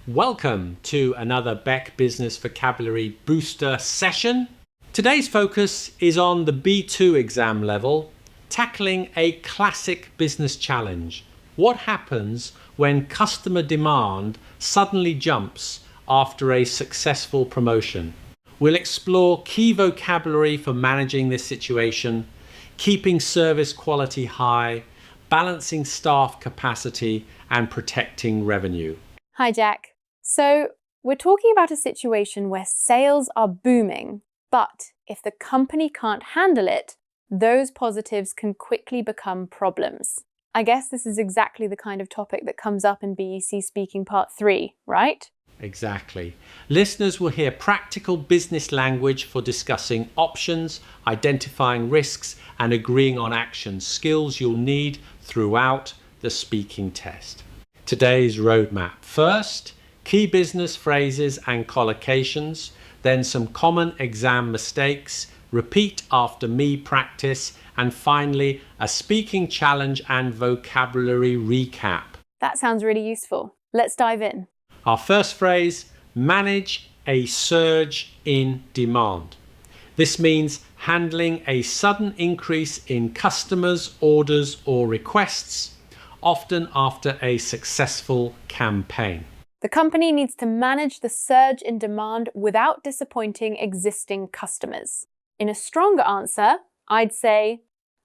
Welcome to another BEC Business Vocabulary Booster session. Today's focus is on the B2 exam level, tackling a classic business challenge. What happens when customer demand suddenly jumps after a successful promotion? We'll explore key vocabulary for managing this situation, keeping service quality high, balancing staff capacity, and protecting revenue. Hi, Jack. So, we're talking about a situation where sales are booming, but if the company can't handle it, those positives can quickly become problems. I guess this is exactly the kind of topic that comes up in BEC Speaking Part 3, right? Exactly. Listeners will hear practical business language for discussing options, identifying risks, and agreeing on actions, skills you'll need throughout the speaking test. Today's roadmap. First, key business phrases and collocations, then some common exam mistakes, repeat after me practice, and finally a speaking challenge and vocabulary recap. That sounds really useful. Let's dive in. Our first phrase, manage a surge in demand. This means handling a sudden increase in customers, orders, or requests, often after a successful campaign. The company needs to manage the surge in demand without disappointing existing customers. In a stronger answer, I'd say,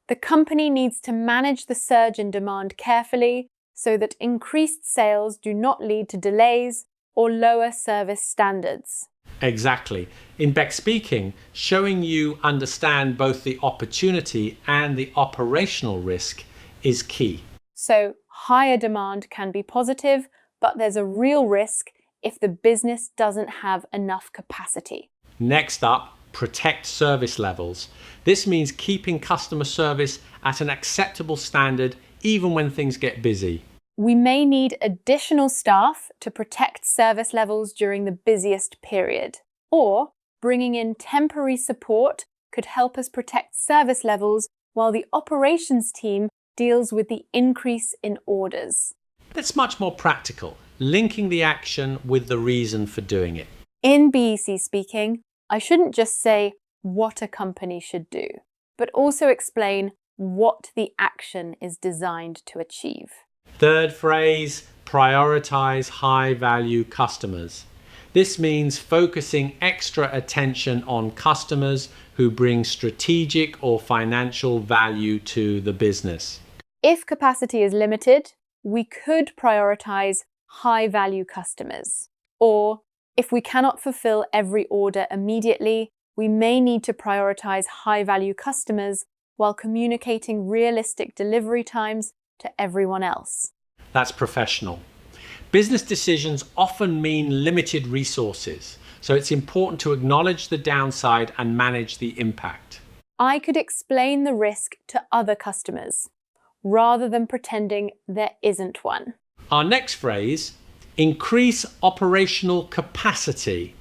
the company needs to manage the surge in demand carefully so that increased sales do not lead to delays or lower service standards. Exactly. In BEC Speaking, showing you understand both the opportunity and the operational risk is key. So, higher demand can be positive, but there's a real risk if the business doesn't have enough capacity. Next up, protect service levels. This means keeping customer service at an acceptable standard even when things get busy. We may need additional staff to protect service levels during the busiest period, or bringing in temporary support could help us protect service levels while the operations team deals with the increase in orders. That's much more practical, linking the action with the reason for doing it. In BEC Speaking, I shouldn't just say what a company should do, but also explain what the action is designed to achieve. Third phrase, prioritise high-value customers. This means focusing extra attention on customers who bring strategic or financial value to the business. If capacity is limited, we could prioritise high-value customers. Or, if we cannot fulfill every order immediately, we may need to prioritise high-value customers while communicating realistic delivery times to everyone else. That's professional. Business decisions often mean limited resources, so it's important to acknowledge the downside and manage the impact. I could explain the risk to other customers, rather than pretending there isn't one. Our next phrase, increase operational capacity.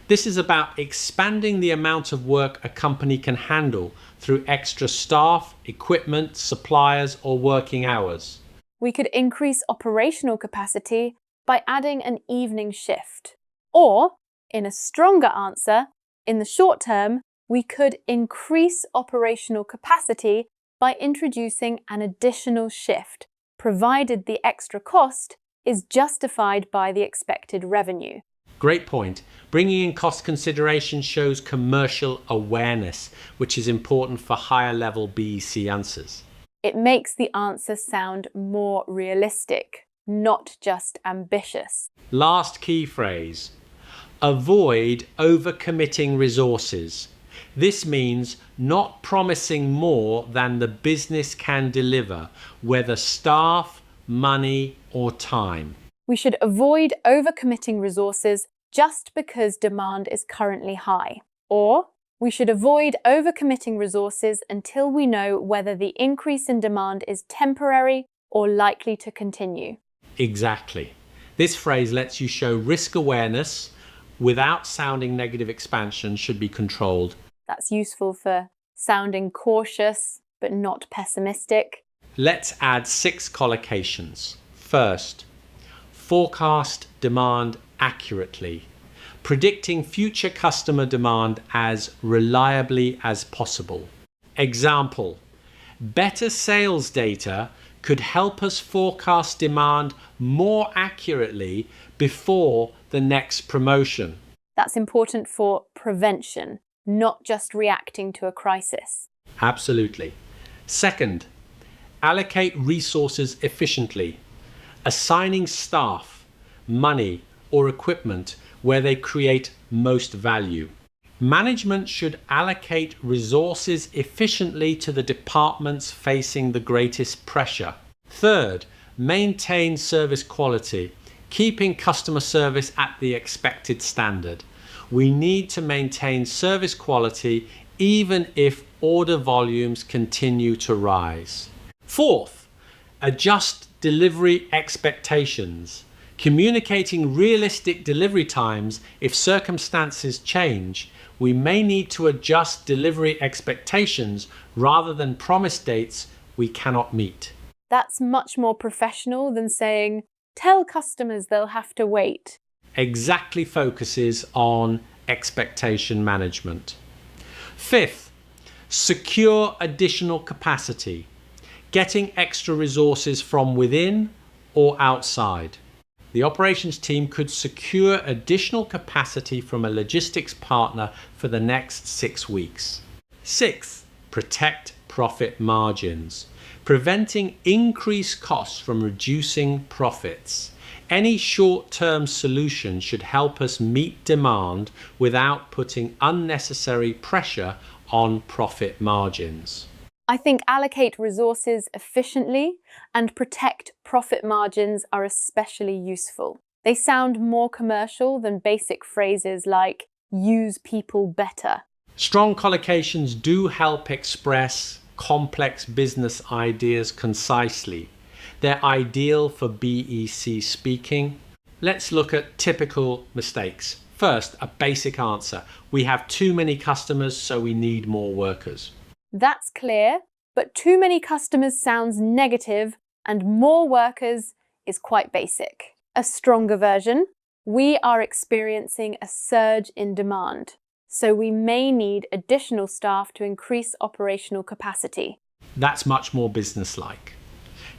This is about expanding the amount of work a company can handle through extra staff, equipment, suppliers, or working hours. We could increase operational capacity by adding an evening shift. Or, in a stronger answer, in the short term, we could increase operational capacity by introducing an additional shift, provided the extra cost is justified by the expected revenue. Great point. Bringing in cost consideration shows commercial awareness, which is important for higher level BEC answers. It makes the answer sound more realistic, not just ambitious. Last key phrase, avoid overcommitting resources. This means not promising more than the business can deliver, whether staff, money, or time. We should avoid overcommitting resources just because demand is currently high. Or, we should avoid overcommitting resources until we know whether the increase in demand is temporary or likely to continue. Exactly. This phrase lets you show risk awareness without sounding negative. Expansion should be controlled. That's useful for sounding cautious but not pessimistic. Let's add 6 collocations. First, forecast demand accurately, predicting future customer demand as reliably as possible. Example: better sales data could help us forecast demand more accurately before the next promotion. That's important for prevention, not just reacting to a crisis. Absolutely. Second, allocate resources efficiently, assigning staff, money, or equipment where they create most value. Management should allocate resources efficiently to the departments facing the greatest pressure. Third, maintain service quality, keeping customer service at the expected standard. We need to maintain service quality even if order volumes continue to rise. Fourth, adjust delivery expectations, communicating realistic delivery times. If circumstances change, we may need to adjust delivery expectations rather than promise dates we cannot meet. That's much more professional than saying, tell customers they'll have to wait. Exactly focuses on expectation management. Fifth, secure additional capacity, getting extra resources from within or outside. The operations team could secure additional capacity from a logistics partner for the next 6 weeks. Sixth, protect profit margins, preventing increased costs from reducing profits. Any short-term solution should help us meet demand without putting unnecessary pressure on profit margins. I think allocate resources efficiently and protect profit margins are especially useful. They sound more commercial than basic phrases like use people better. Strong collocations do help express complex business ideas concisely. They're ideal for BEC speaking. Let's look at typical mistakes. First, a basic answer. We have too many customers, so we need more workers. That's clear, but too many customers sounds negative and more workers is quite basic. A stronger version: we are experiencing a surge in demand, so we may need additional staff to increase operational capacity. That's much more businesslike.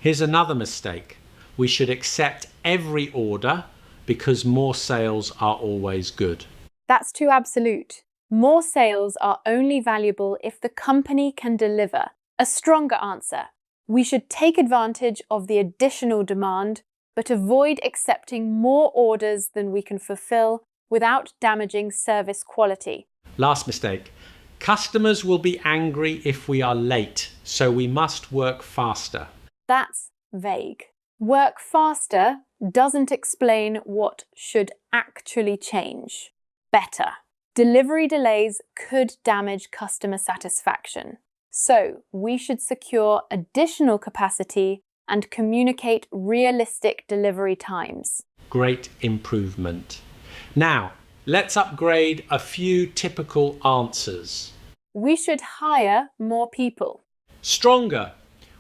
Here's another mistake. We should accept every order because more sales are always good. That's too absolute. More sales are only valuable if the company can deliver. A stronger answer: we should take advantage of the additional demand, but avoid accepting more orders than we can fulfill without damaging service quality. Last mistake. Customers will be angry if we are late, so we must work faster. That's vague. Work faster doesn't explain what should actually change. Better. Delivery delays could damage customer satisfaction. So we should secure additional capacity and communicate realistic delivery times. Great improvement. Now, let's upgrade a few typical answers. We should hire more people. Stronger.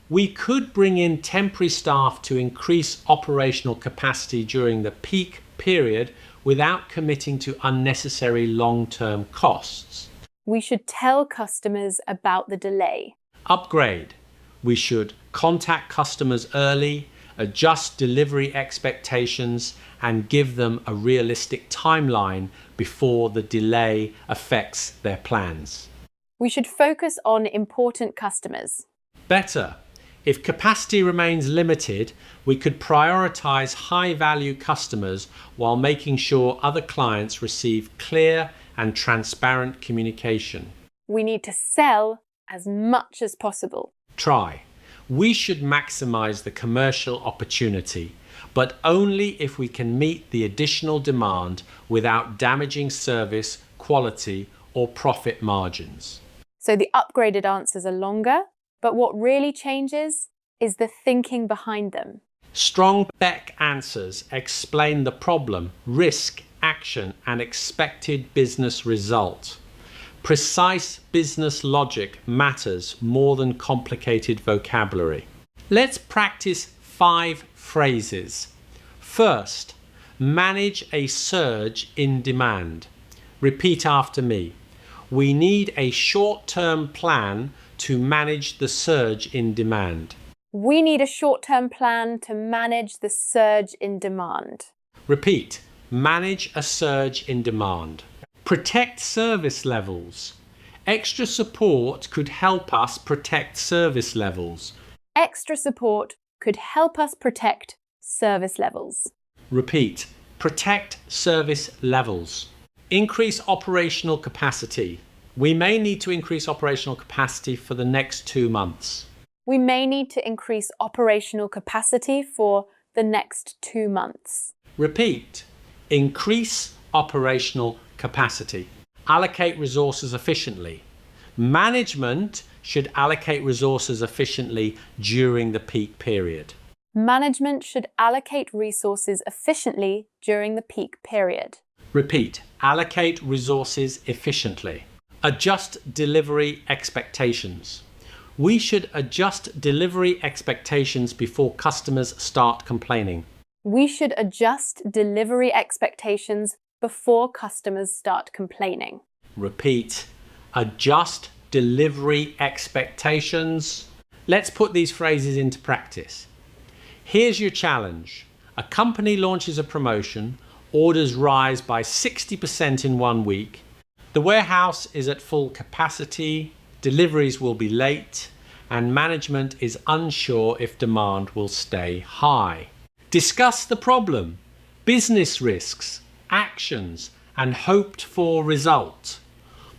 We could bring in temporary staff to increase operational capacity during the peak period without committing to unnecessary long-term costs. We should tell customers about the delay. Upgrade. We should contact customers early, adjust delivery expectations, and give them a realistic timeline before the delay affects their plans. We should focus on important customers. Better. If capacity remains limited, we could prioritise high-value customers while making sure other clients receive clear and transparent communication. We need to sell as much as possible. Try. We should maximise the commercial opportunity, but only if we can meet the additional demand without damaging service, quality, or profit margins. So the upgraded answers are longer, but what really changes is the thinking behind them. Strong BEC answers explain the problem, risk, action, and expected business result. Precise business logic matters more than complicated vocabulary. Let's practice 5 phrases. First, manage a surge in demand. Repeat after me. We need a short-term plan to manage the surge in demand. We need a short-term plan to manage the surge in demand. Repeat. Manage a surge in demand. Protect service levels. Extra support could help us protect service levels. Extra support could help us protect service levels. Repeat. Protect service levels. Increase operational capacity. We may need to increase operational capacity for the next 2 months. We may need to increase operational capacity for the next 2 months. Repeat. Increase operational capacity. Allocate resources efficiently. Management should allocate resources efficiently during the peak period. Management should allocate resources efficiently during the peak period. Repeat. Allocate resources efficiently. Adjust delivery expectations. We should adjust delivery expectations before customers start complaining. We should adjust delivery expectations before customers start complaining. Repeat. Adjust delivery expectations. Let's put these phrases into practice. Here's your challenge. A company launches a promotion, orders rise by 60% in 1 week. The warehouse is at full capacity, deliveries will be late, and management is unsure if demand will stay high. Discuss the problem, business risks, actions, and hoped for result.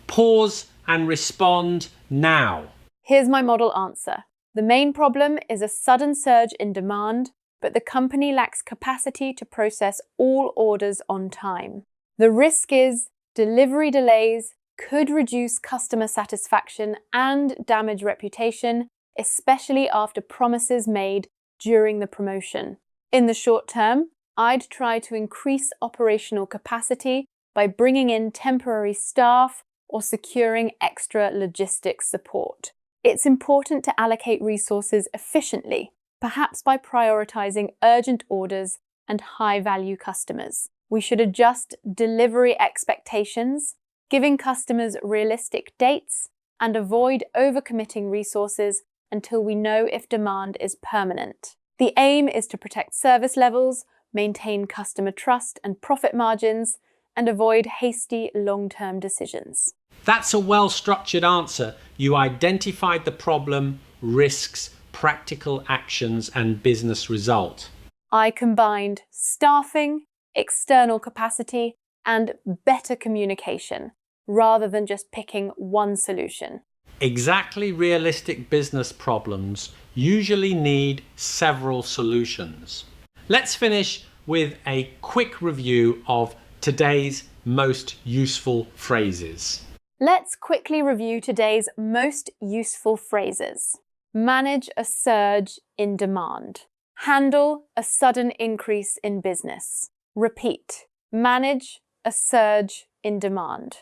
Pause and respond now. Here's my model answer. The main problem is a sudden surge in demand, but the company lacks capacity to process all orders on time. The risk is delivery delays could reduce customer satisfaction and damage reputation, especially after promises made during the promotion. In the short term, I'd try to increase operational capacity by bringing in temporary staff or securing extra logistics support. It's important to allocate resources efficiently, perhaps by prioritizing urgent orders and high-value customers. We should adjust delivery expectations, giving customers realistic dates, and avoid overcommitting resources until we know if demand is permanent. The aim is to protect service levels, maintain customer trust and profit margins, and avoid hasty long-term decisions. That's a well-structured answer. You identified the problem, risks, practical actions, and business result. I combined staffing, external capacity, and better communication, rather than just picking one solution. Exactly realistic business problems usually need several solutions. Let's finish with a quick review of today's most useful phrases. Let's quickly review today's most useful phrases. Manage a surge in demand. Handle a sudden increase in business. Repeat. Manage a surge in demand.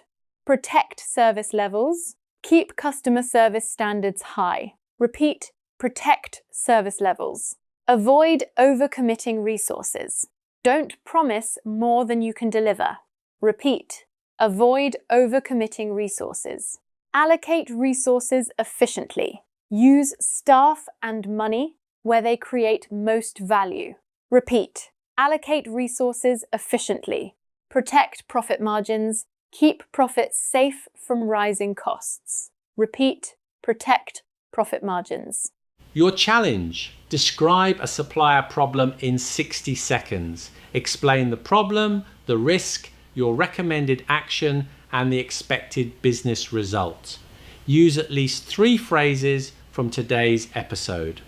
Protect service levels. Keep customer service standards high. Repeat. Protect service levels. Avoid overcommitting resources. Don't promise more than you can deliver. Repeat. Avoid overcommitting resources. Allocate resources efficiently. Use staff and money where they create most value. Repeat. Allocate resources efficiently. Protect profit margins. Keep profits safe from rising costs. Repeat. Protect profit margins. Your challenge. Describe a supplier problem in 60 seconds. Explain the problem, the risk, your recommended action, and the expected business result. Use at least 3 phrases from today's episode.